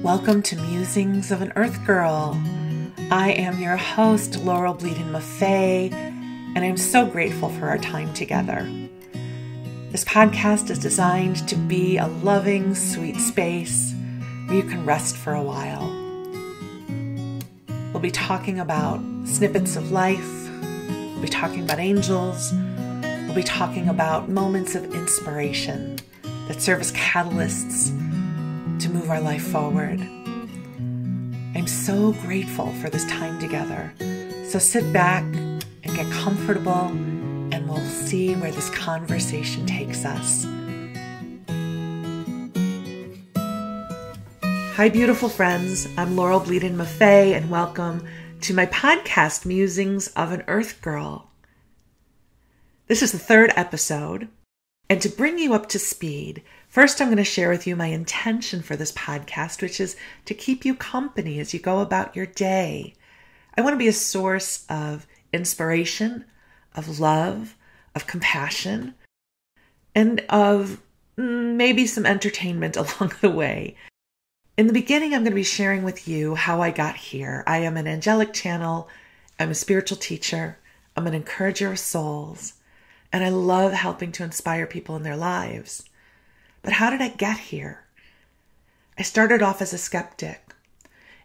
Welcome to Musings of an Earth Girl. I am your host, Bleadon-Maffei, and I'm so grateful for our time together. This podcast is designed to be a loving, sweet space where you can rest for a while. We'll be talking about snippets of life, we'll be talking about angels, we'll be talking about moments of inspiration that serve as catalysts to move our life forward. I'm so grateful for this time together. So sit back and get comfortable, and we'll see where this conversation takes us. Hi, beautiful friends. I'm Bleadon-Maffei, and welcome to my podcast, Musings of an Earth Girl. This is the third episode, and to bring you up to speed, first, I'm going to share with you my intention for this podcast, which is to keep you company as you go about your day. I want to be a source of inspiration, of love, of compassion, and of maybe some entertainment along the way. In the beginning, I'm going to be sharing with you how I got here. I am an angelic channel, I'm a spiritual teacher, I'm an encourager of souls, and I love helping to inspire people in their lives. But how did I get here? I started off as a skeptic,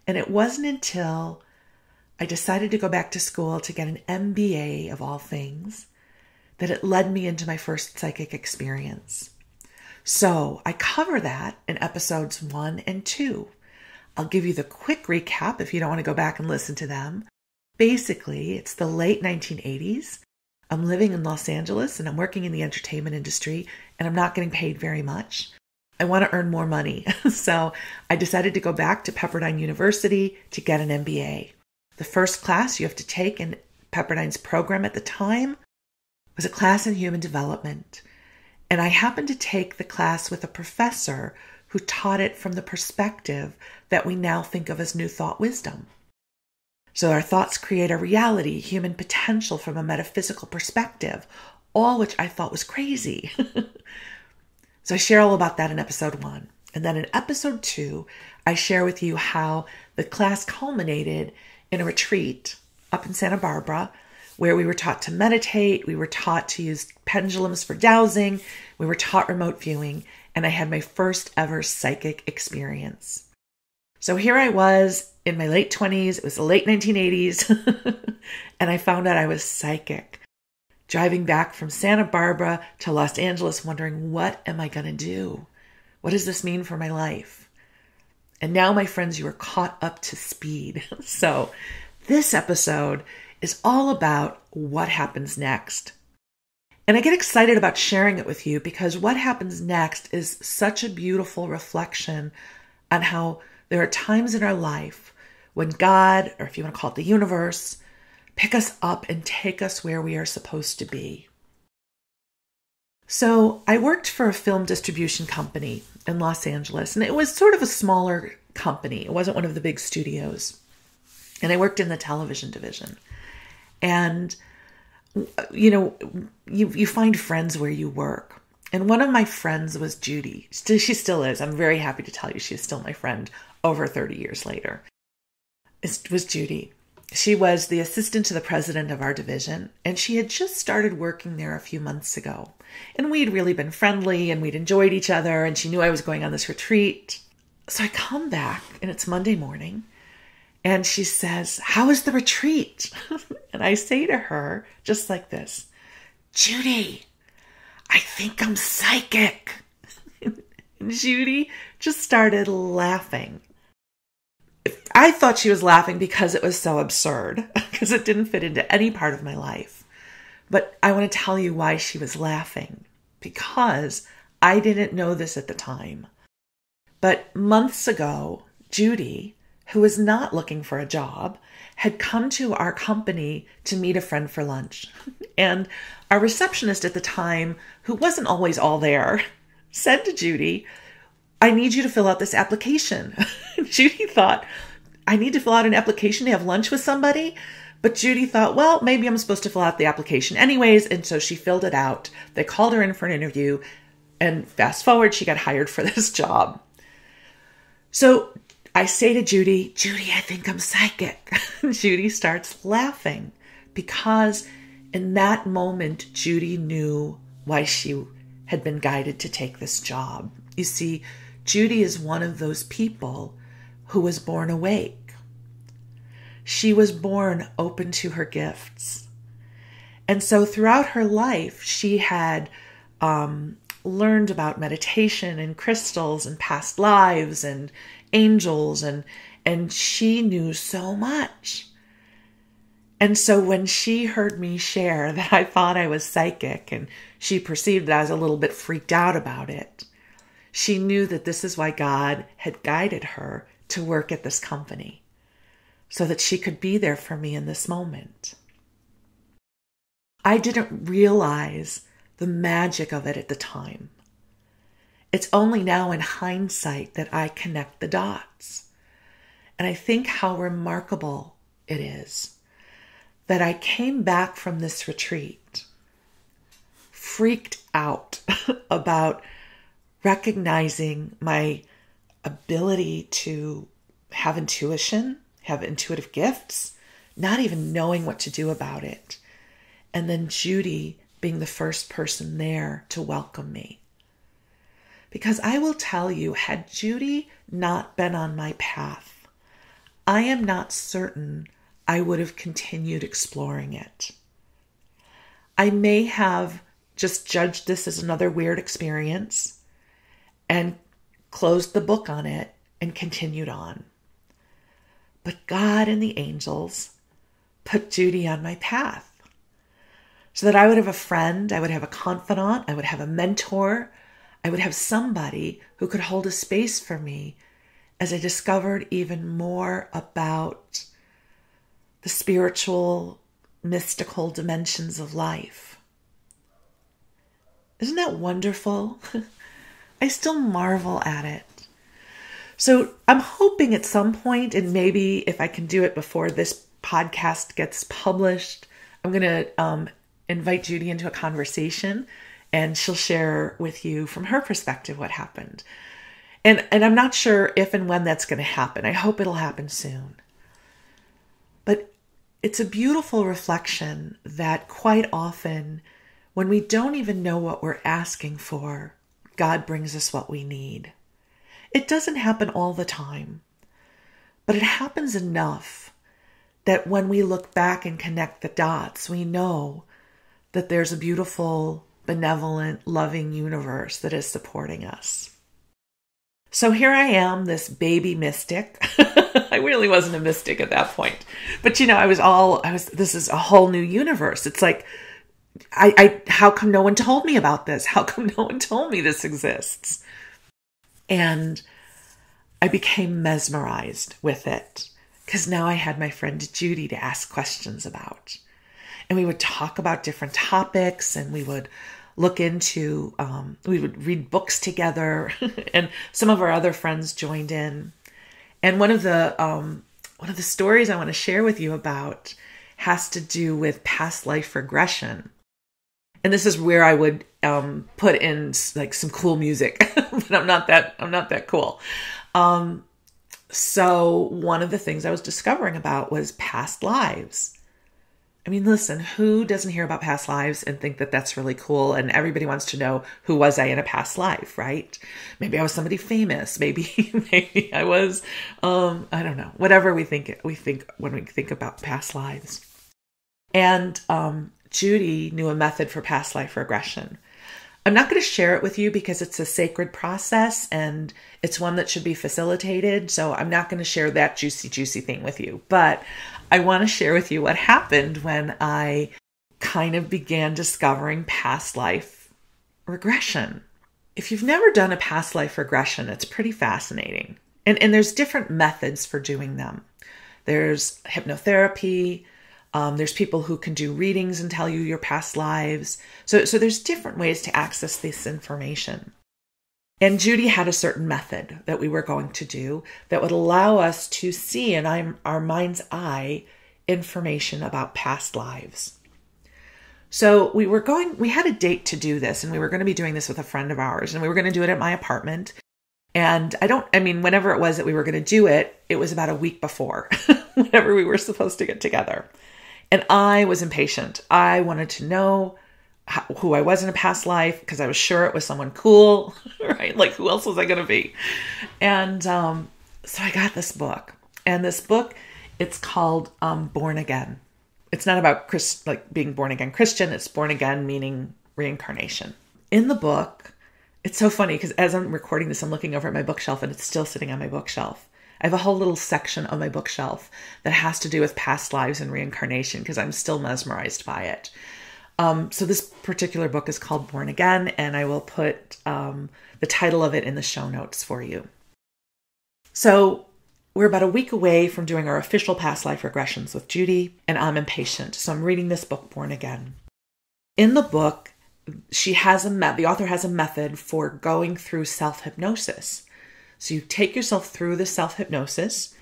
and it wasn't until I decided to go back to school to get an MBA of all things that it led me into my first psychic experience. So I cover that in episodes 1 and 2. I'll give you the quick recap if you don't want to go back and listen to them. Basically, it's the late 1980s. I'm living in Los Angeles and I'm working in the entertainment industry and I'm not getting paid very much. I want to earn more money. So I decided to go back to Pepperdine University to get an MBA. The first class you have to take in Pepperdine's program at the time was a class in human development. And I happened to take the class with a professor who taught it from the perspective that we now think of as New Thought wisdom. So our thoughts create our reality, human potential from a metaphysical perspective, all which I thought was crazy. So I share all about that in episode 1. And then in episode 2, I share with you how the class culminated in a retreat up in Santa Barbara, where we were taught to meditate, we were taught to use pendulums for dowsing, we were taught remote viewing, and I had my first ever psychic experience. So here I was in my late 20s, it was the late 1980s, and I found out I was psychic. Driving back from Santa Barbara to Los Angeles wondering, what am I going to do? What does this mean for my life? And now, my friends, you are caught up to speed. So this episode is all about what happens next. And I get excited about sharing it with you because what happens next is such a beautiful reflection on how there are times in our life when God, or if you want to call it the universe, pick us up and take us where we are supposed to be. So I worked for a film distribution company in Los Angeles, and it was sort of a smaller company. It wasn't one of the big studios. And I worked in the television division. And, you know, you find friends where you work. And one of my friends was Judy. She still is. I'm very happy to tell you she's still my friend over 30 years later. It was Judy. She was the assistant to the president of our division, and she had just started working there a few months ago. And we'd really been friendly, and we'd enjoyed each other, and she knew I was going on this retreat. So I come back, and it's Monday morning, and she says, "How was the retreat?" And I say to her, just like this, "Judy, I think I'm psychic." And Judy just started laughing. I thought she was laughing because it was so absurd, because it didn't fit into any part of my life. But I want to tell you why she was laughing, because I didn't know this at the time. But months ago, Judy, who was not looking for a job, had come to our company to meet a friend for lunch. And our receptionist at the time, who wasn't always all there, said to Judy, "I need you to fill out this application." Judy thought, I need to fill out an application to have lunch with somebody? But Judy thought, well, maybe I'm supposed to fill out the application anyways. And so she filled it out. They called her in for an interview. And fast forward, she got hired for this job. So I say to Judy, Judy, I think I'm psychic. Judy starts laughing because in that moment, Judy knew why she had been guided to take this job. You see, Judy is one of those people who was born awake. She was born open to her gifts. And so throughout her life, she had learned about meditation and crystals and past lives and angels, and she knew so much. And so when she heard me share that I thought I was psychic and she perceived that I was a little bit freaked out about it, she knew that this is why God had guided her to work at this company, so that she could be there for me in this moment. I didn't realize the magic of it at the time. It's only now in hindsight that I connect the dots. And I think how remarkable it is that I came back from this retreat freaked out about recognizing my ability to have intuition, have intuitive gifts, not even knowing what to do about it. And then Judy being the first person there to welcome me. Because I will tell you, had Judy not been on my path, I am not certain I would have continued exploring it. I may have just judged this as another weird experience and closed the book on it and continued on. But God and the angels put Judy on my path so that I would have a friend, I would have a confidant, I would have a mentor, I would have somebody who could hold a space for me as I discovered even more about the spiritual, mystical dimensions of life. Isn't that wonderful? I still marvel at it. So I'm hoping at some point, and maybe if I can do it before this podcast gets published, I'm going to invite Judy into a conversation and she'll share with you from her perspective what happened. And I'm not sure if and when that's going to happen. I hope it'll happen soon. But it's a beautiful reflection that quite often when we don't even know what we're asking for, God brings us what we need. It doesn't happen all the time, but it happens enough that when we look back and connect the dots, we know that there's a beautiful, benevolent, loving universe that is supporting us. So here I am, this baby mystic. I really wasn't a mystic at that point. But this is a whole new universe. It's like, how come no one told me about this? How come no one told me this exists? And I became mesmerized with it because now I had my friend Judy to ask questions about. And we would talk about different topics and we would look into, we would read books together and some of our other friends joined in. And one of the stories I want to share with you about has to do with past life regression. And this is where I would put in like some cool music, but I'm not that cool. So one of the things I was discovering about was past lives. I mean, listen, who doesn't hear about past lives and think that that's really cool? And everybody wants to know, who was I in a past life, right? Maybe I was somebody famous. Maybe I was, I don't know, whatever we think when we think about past lives. And Judy knew a method for past life regression. I'm not going to share it with you because it's a sacred process and it's one that should be facilitated. So I'm not going to share that juicy thing with you. But I want to share with you what happened when I kind of began discovering past life regression. If you've never done a past life regression, it's pretty fascinating. And there's different methods for doing them. There's hypnotherapy. There's people who can do readings and tell you your past lives. So there's different ways to access this information. And Judy had a certain method that we were going to do that would allow us to see in our mind's eye information about past lives. So we had a date to do this, and we were going to be doing this with a friend of ours, and we were going to do it at my apartment. And whenever it was that we were going to do it, it was about a week before, whenever we were supposed to get together. And I was impatient. I wanted to know who I was in a past life because I was sure it was someone cool, right? Like, who else was I going to be? And so I got this book. And this book, it's called Born Again. It's not about being born again Christian. It's born again meaning reincarnation. In the book, it's so funny because as I'm recording this, I'm looking over at my bookshelf and it's still sitting on my bookshelf. I have a whole little section of my bookshelf that has to do with past lives and reincarnation because I'm still mesmerized by it. So this particular book is called Born Again, and I will put the title of it in the show notes for you. So we're about a week away from doing our official past life regressions with Judy, and I'm impatient. So I'm reading this book, Born Again. In the book, the author has a method for going through self-hypnosis. So you take yourself through the self-hypnosis,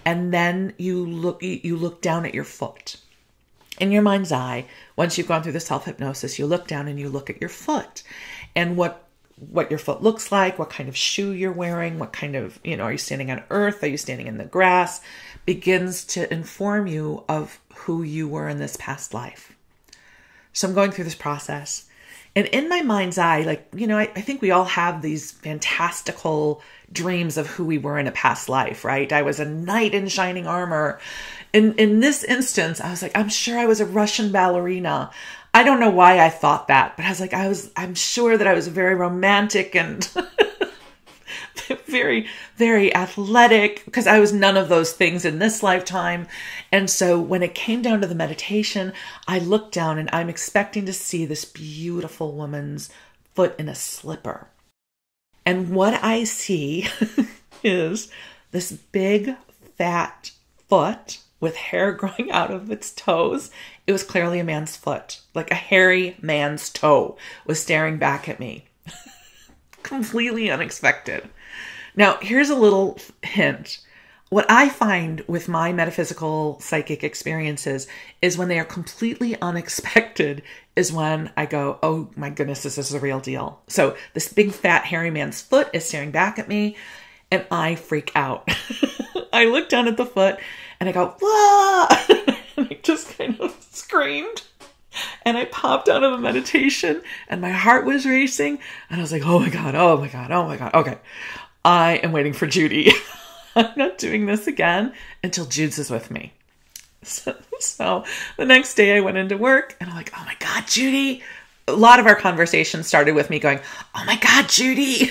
and then you look down at your foot. In your mind's eye, once you've gone through the self-hypnosis, you look down and you look at your foot and what your foot looks like, what kind of shoe you're wearing, what kind of, are you standing on earth? Are you standing in the grass? Begins to inform you of who you were in this past life. So I'm going through this process. And in my mind's eye, I think we all have these fantastical dreams of who we were in a past life, right? I was a knight in shining armor. In this instance, I was like, I'm sure I was a Russian ballerina. I don't know why I thought that, but I was like, I'm sure that I was very romantic and very, very athletic because I was none of those things in this lifetime. And so when it came down to the meditation, I looked down and I'm expecting to see this beautiful woman's foot in a slipper. And what I see is this big, fat foot with hair growing out of its toes. It was clearly a man's foot, like a hairy man's toe was staring back at me. Completely unexpected. Now, here's a little hint. What I find with my metaphysical psychic experiences is when they are completely unexpected is when I go, oh my goodness, this is a real deal. So this big fat hairy man's foot is staring back at me and I freak out. I look down at the foot and I go, whoa! And I just kind of screamed. And I popped out of the meditation and my heart was racing. And I was like, oh my God, oh my God, oh my God. Okay, I am waiting for Judy. I'm not doing this again until Jude's is with me. So the next day I went into work and I'm like, oh my God, Judy. A lot of our conversation started with me going, oh my God, Judy.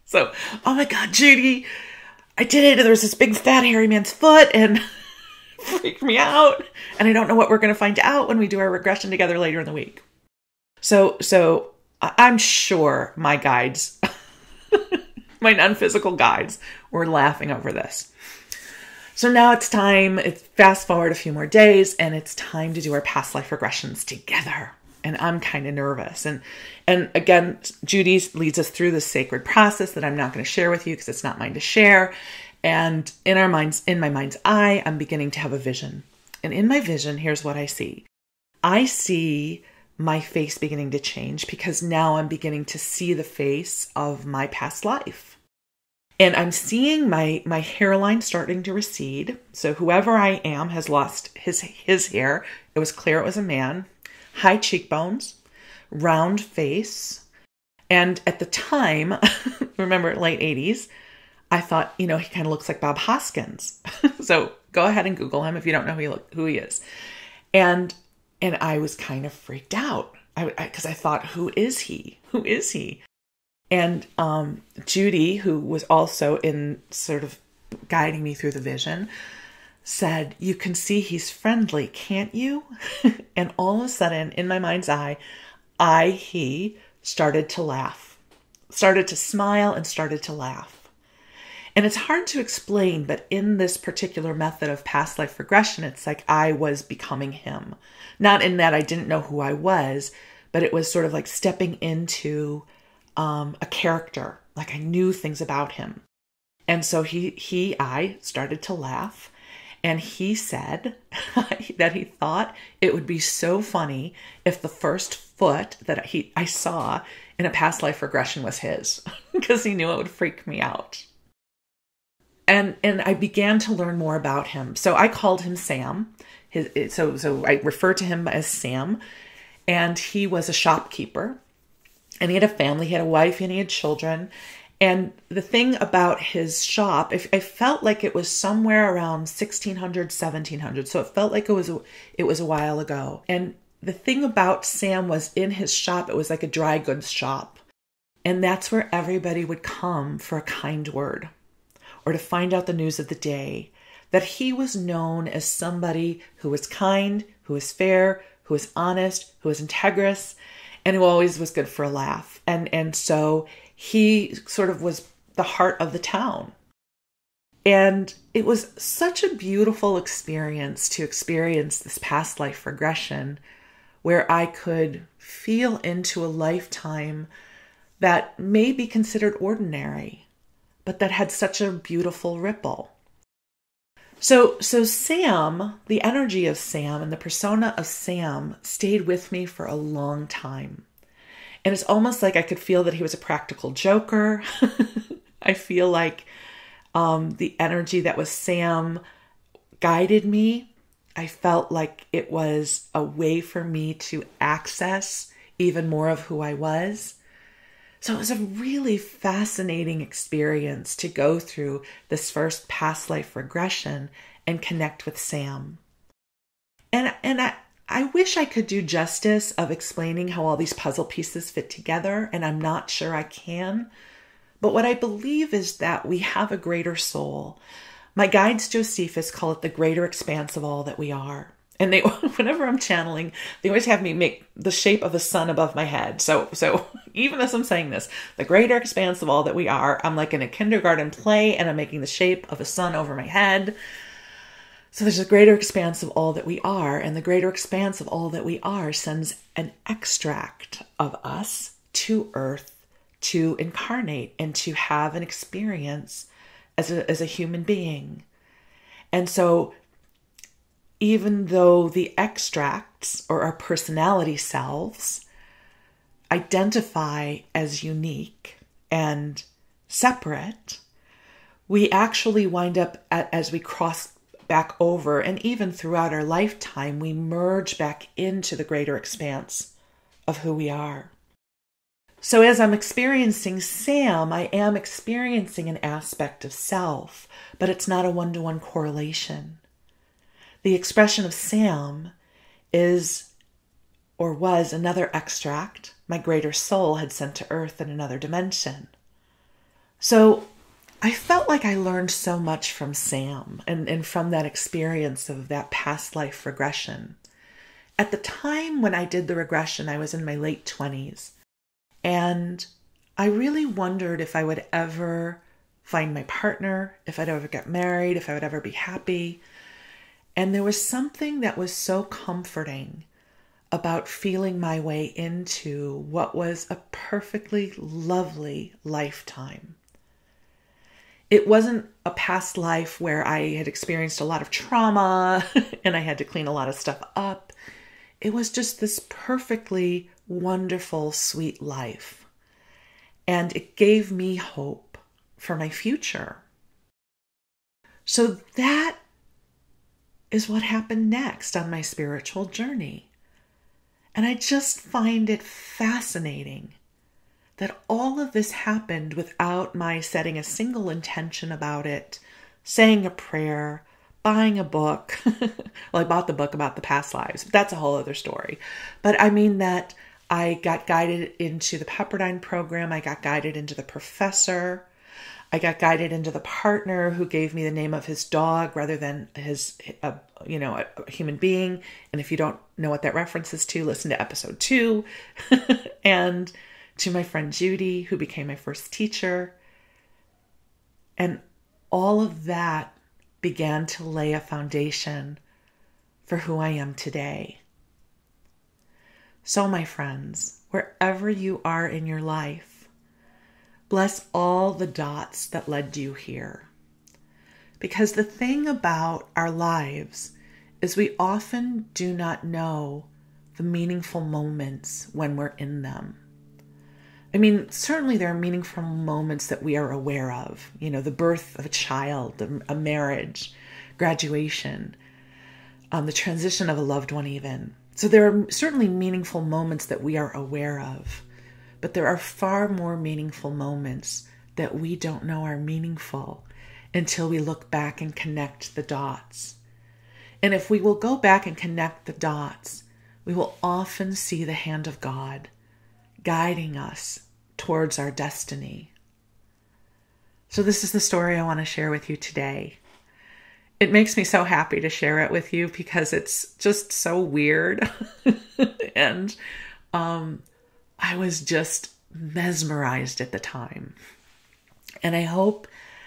So, oh my God, Judy, I did it. And there was this big fat hairy man's foot and freaked me out. And I don't know what we're going to find out when we do our regression together later in the week. So I'm sure my guides, my non-physical guides, were laughing over this. So now it's time, fast forward a few more days, and it's time to do our past life regressions together. And I'm kind of nervous. And again, Judy leads us through this sacred process that I'm not going to share with you because it's not mine to share. And in my mind's eye, I'm beginning to have a vision. And in my vision, here's what I see. I see my face beginning to change because now I'm beginning to see the face of my past life. And I'm seeing my hairline starting to recede. So whoever I am has lost his hair. It was clear it was a man. High cheekbones, round face. And at the time, remember late 80s, I thought, he kind of looks like Bob Hoskins. So go ahead and Google him if you don't know who he is. And I was kind of freaked out because I thought, who is he? Who is he? And Judy, who was also in sort of guiding me through the vision, said, you can see he's friendly, can't you? And all of a sudden, in my mind's eye, he started to laugh, started to smile and started to laugh. And it's hard to explain, but in this particular method of past life regression, it's like I was becoming him. Not in that I didn't know who I was, but it was sort of like stepping into a character, like I knew things about him. And so I started to laugh. And he said that he thought it would be so funny if the first foot that I saw and a past life regression was his because he knew it would freak me out. And I began to learn more about him. So I called him Sam. So I refer to him as Sam. And he was a shopkeeper. And he had a family. He had a wife and he had children. And the thing about his shop, I felt like it was somewhere around 1600, 1700. So it felt like it was a while ago. And the thing about Sam was in his shop, it was like a dry goods shop. And that's where everybody would come for a kind word or to find out the news of the day. That he was known as somebody who was kind, who was fair, who was honest, who was integrous, and who always was good for a laugh. And so he sort of was the heart of the town. And it was such a beautiful experience to experience this past life regression where I could feel into a lifetime that may be considered ordinary, but that had such a beautiful ripple. So Sam, the energy of Sam and the persona of Sam stayed with me for a long time. And it's almost like I could feel that he was a practical joker. I feel like the energy that was Sam guided me. I felt like it was a way for me to access even more of who I was. So it was a really fascinating experience to go through this first past life regression and connect with Sam. And I wish I could do justice of explaining how all these puzzle pieces fit together, and I'm not sure I can. But what I believe is that we have a greater soul. My guides, Josephus, call it the greater expanse of all that we are. And they, whenever I'm channeling, they always have me make the shape of a sun above my head. So even as I'm saying this, the greater expanse of all that we are, I'm like in a kindergarten play and I'm making the shape of a sun over my head. So there's a greater expanse of all that we are, and the greater expanse of all that we are sends an extract of us to Earth to incarnate and to have an experience as a human being. And so even though the extracts or our personality selves identify as unique and separate, we actually wind up as we cross back over, and even throughout our lifetime, we merge back into the greater expanse of who we are. So as I'm experiencing Sam, I am experiencing an aspect of self, but it's not a one-to-one correlation. The expression of Sam is or was another extract my greater soul had sent to Earth in another dimension. So I felt like I learned so much from Sam and from that experience of that past life regression. At the time when I did the regression, I was in my late 20s. And I really wondered if I would ever find my partner, if I'd ever get married, if I would ever be happy. And there was something that was so comforting about feeling my way into what was a perfectly lovely lifetime. It wasn't a past life where I had experienced a lot of trauma and I had to clean a lot of stuff up. It was just this perfectly wonderful, sweet life. And it gave me hope for my future. So that is what happened next on my spiritual journey. And I just find it fascinating that all of this happened without my setting a single intention about it, saying a prayer, buying a book. Well, I bought the book about the past lives. But that's a whole other story. But I mean that I got guided into the Pepperdine program. I got guided into the professor. I got guided into the partner who gave me the name of his dog rather than his, a human being. And if you don't know what that references to, listen to episode 2. And to my friend Judy, who became my first teacher. And all of that began to lay a foundation for who I am today. So, my friends, wherever you are in your life, bless all the dots that led you here. Because the thing about our lives is we often do not know the meaningful moments when we're in them. I mean, certainly there are meaningful moments that we are aware of, the birth of a child, a marriage, graduation, the transition of a loved one even. So there are certainly meaningful moments that we are aware of, but there are far more meaningful moments that we don't know are meaningful until we look back and connect the dots. And if we will go back and connect the dots, we will often see the hand of God guiding us towards our destiny. So this is the story I want to share with you today. It makes me so happy to share it with you because it's just so weird. And I was just mesmerized at the time. And I hope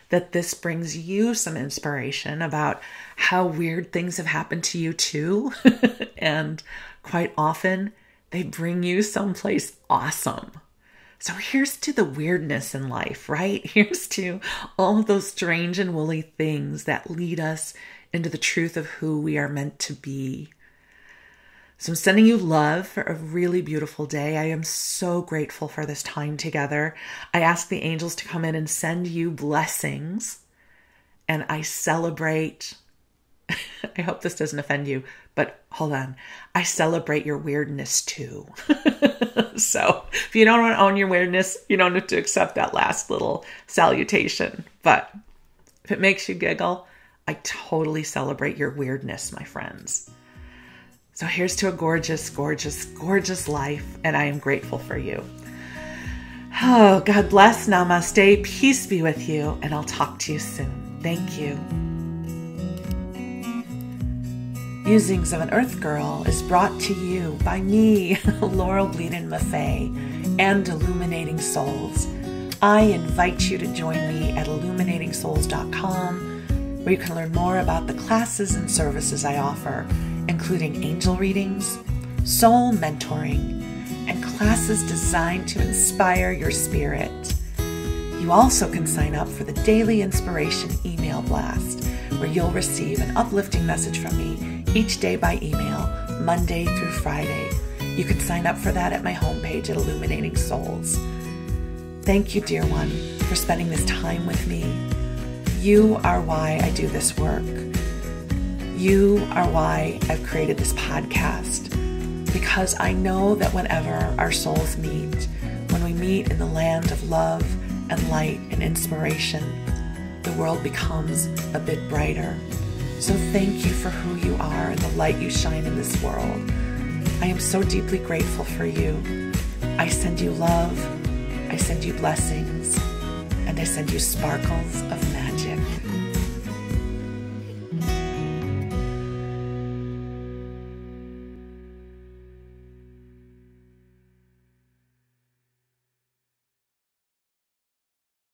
that this brings you some inspiration about how weird things have happened to you too. And quite often they bring you someplace awesome. So here's to the weirdness in life, right? Here's to all of those strange and woolly things that lead us into the truth of who we are meant to be. So I'm sending you love for a really beautiful day. I am so grateful for this time together. I ask the angels to come in and send you blessings. And I celebrate, I hope this doesn't offend you, but hold on. I celebrate your weirdness too. So if you don't want to own your weirdness, you don't have to accept that last little salutation. But if it makes you giggle, I totally celebrate your weirdness, my friends. So here's to a gorgeous, gorgeous, gorgeous life, and I am grateful for you. Oh, God bless, namaste, peace be with you, and I'll talk to you soon. Thank you. Musings of an Earth Girl is brought to you by me, Laurel Bleadon-Maffei, and Illuminating Souls. I invite you to join me at illuminatingSouls.com, where you can learn more about the classes and services I offer, including angel readings, soul mentoring, and classes designed to inspire your spirit. You also can sign up for the Daily Inspiration email blast, where you'll receive an uplifting message from me each day by email, Monday through Friday. You can sign up for that at my homepage at Illuminating Souls. Thank you, dear one, for spending this time with me. You are why I do this work. You are why I've created this podcast, because I know that whenever our souls meet, when we meet in the land of love and light and inspiration, the world becomes a bit brighter. So thank you for who you are and the light you shine in this world. I am so deeply grateful for you. I send you love, I send you blessings, and I send you sparkles of